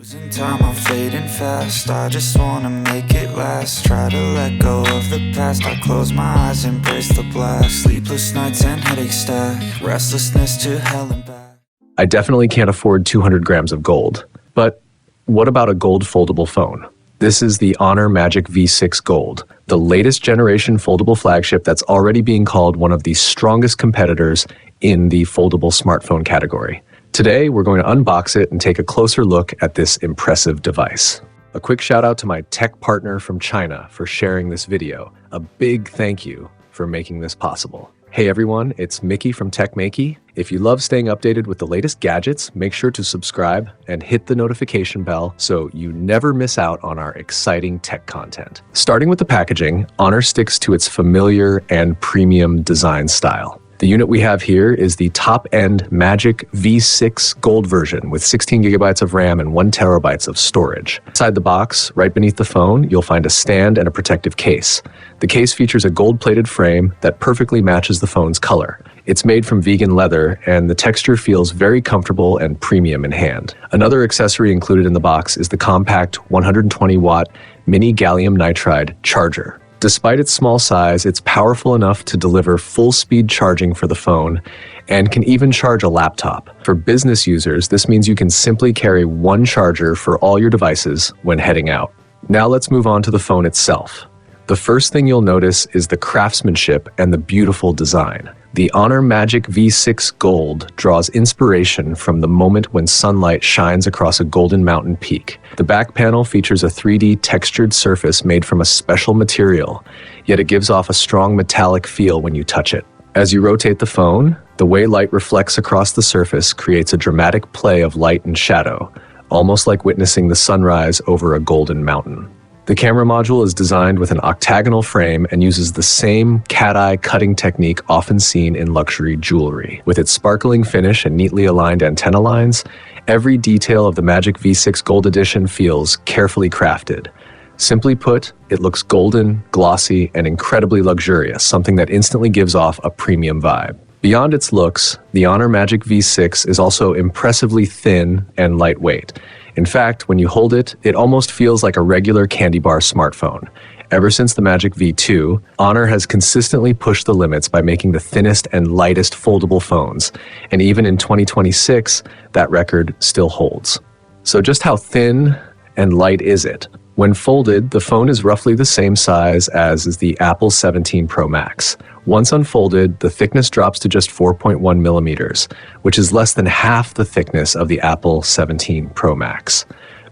Losing time, I'm fading fast. I just wanna make it last. Try to let go of the past. I close my eyes, embrace the blast. Sleepless nights and headaches stack. Restlessness to hell and back. I definitely can't afford 200 grams of gold. But what about a gold foldable phone? This is the Honor Magic V6 Gold, the latest generation foldable flagship that's already being called one of the strongest competitors in the foldable smartphone category. Today, we're going to unbox it and take a closer look at this impressive device. A quick shout out to my tech partner from China for sharing this video. A big thank you for making this possible. Hey everyone, it's Maiky from techmaiky. If you love staying updated with the latest gadgets, make sure to subscribe and hit the notification bell so you never miss out on our exciting tech content. Starting with the packaging, Honor sticks to its familiar and premium design style. The unit we have here is the top-end Magic V6 Gold version with 16 gigabytes of RAM and 1 terabyte of storage. Inside the box, right beneath the phone, you'll find a stand and a protective case. The case features a gold-plated frame that perfectly matches the phone's color. It's made from vegan leather, and the texture feels very comfortable and premium in hand. Another accessory included in the box is the compact 120-watt mini gallium nitride charger. Despite its small size, it's powerful enough to deliver full-speed charging for the phone and can even charge a laptop. For business users, this means you can simply carry one charger for all your devices when heading out. Now let's move on to the phone itself. The first thing you'll notice is the craftsmanship and the beautiful design. The Honor Magic V6 Gold draws inspiration from the moment when sunlight shines across a golden mountain peak. The back panel features a 3D textured surface made from a special material, yet it gives off a strong metallic feel when you touch it. As you rotate the phone, the way light reflects across the surface creates a dramatic play of light and shadow, almost like witnessing the sunrise over a golden mountain. The camera module is designed with an octagonal frame and uses the same cat-eye cutting technique often seen in luxury jewelry. With its sparkling finish and neatly aligned antenna lines, every detail of the Magic V6 Gold Edition feels carefully crafted. Simply put, it looks golden, glossy, and incredibly luxurious, something that instantly gives off a premium vibe. Beyond its looks, the Honor Magic V6 is also impressively thin and lightweight. In fact, when you hold it, it almost feels like a regular candy bar smartphone. Ever since the Magic V2, Honor has consistently pushed the limits by making the thinnest and lightest foldable phones, and even in 2026, that record still holds. So just how thin and light is it? When folded, the phone is roughly the same size as is the Apple 17 Pro Max. Once unfolded, the thickness drops to just 4.1 millimeters, which is less than half the thickness of the Apple 17 Pro Max.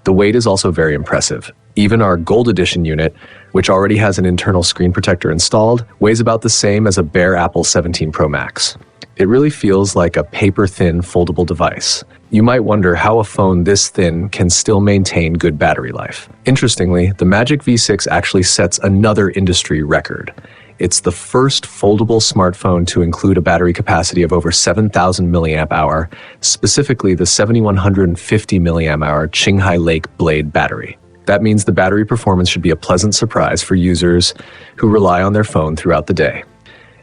The weight is also very impressive. Even our Gold Edition unit, which already has an internal screen protector installed, weighs about the same as a bare Apple 17 Pro Max. It really feels like a paper-thin foldable device. You might wonder how a phone this thin can still maintain good battery life. Interestingly, the Magic V6 actually sets another industry record. It's the first foldable smartphone to include a battery capacity of over 7,000 mAh, specifically the 7,150 mAh Qinghai Lake Blade battery. That means the battery performance should be a pleasant surprise for users who rely on their phone throughout the day.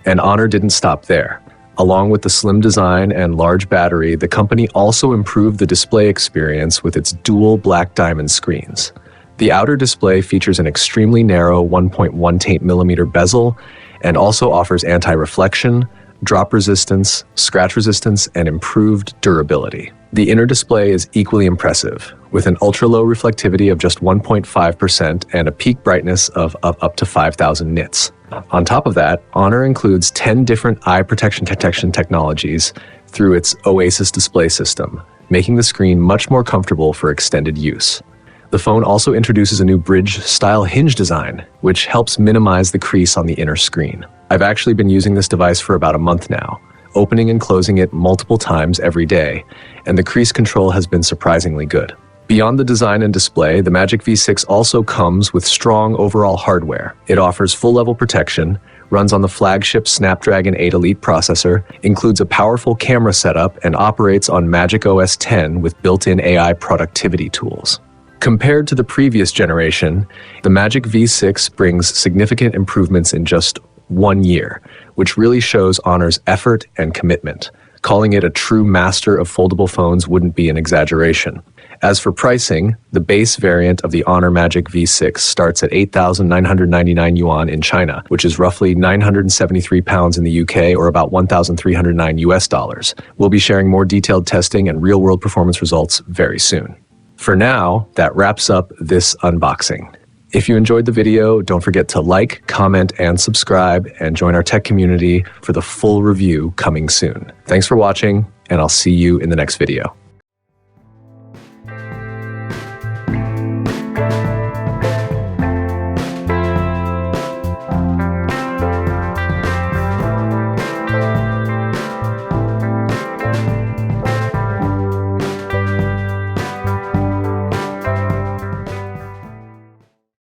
And Honor didn't stop there. Along with the slim design and large battery, the company also improved the display experience with its dual black diamond screens. The outer display features an extremely narrow 1.18mm bezel and also offers anti-reflection, drop resistance, scratch resistance, and improved durability. The inner display is equally impressive, with an ultra-low reflectivity of just 1.5% and a peak brightness of up to 5,000 nits. On top of that, Honor includes 10 different eye protection technologies through its Oasis display system, making the screen much more comfortable for extended use. The phone also introduces a new bridge-style hinge design, which helps minimize the crease on the inner screen. I've actually been using this device for about a month now, opening and closing it multiple times every day, and the crease control has been surprisingly good. Beyond the design and display, the Magic V6 also comes with strong overall hardware. It offers full-level protection, runs on the flagship Snapdragon 8 Elite processor, includes a powerful camera setup, and operates on Magic OS X with built-in AI productivity tools. Compared to the previous generation, the Magic V6 brings significant improvements in just 1 year, which really shows Honor's effort and commitment. Calling it a true master of foldable phones wouldn't be an exaggeration. As for pricing, the base variant of the Honor Magic V6 starts at 8,999 yuan in China, which is roughly 973 pounds in the UK or about 1,309 US dollars. We'll be sharing more detailed testing and real-world performance results very soon. For now, that wraps up this unboxing. If you enjoyed the video, don't forget to like, comment, and subscribe, and join our tech community for the full review coming soon. Thanks for watching, and I'll see you in the next video.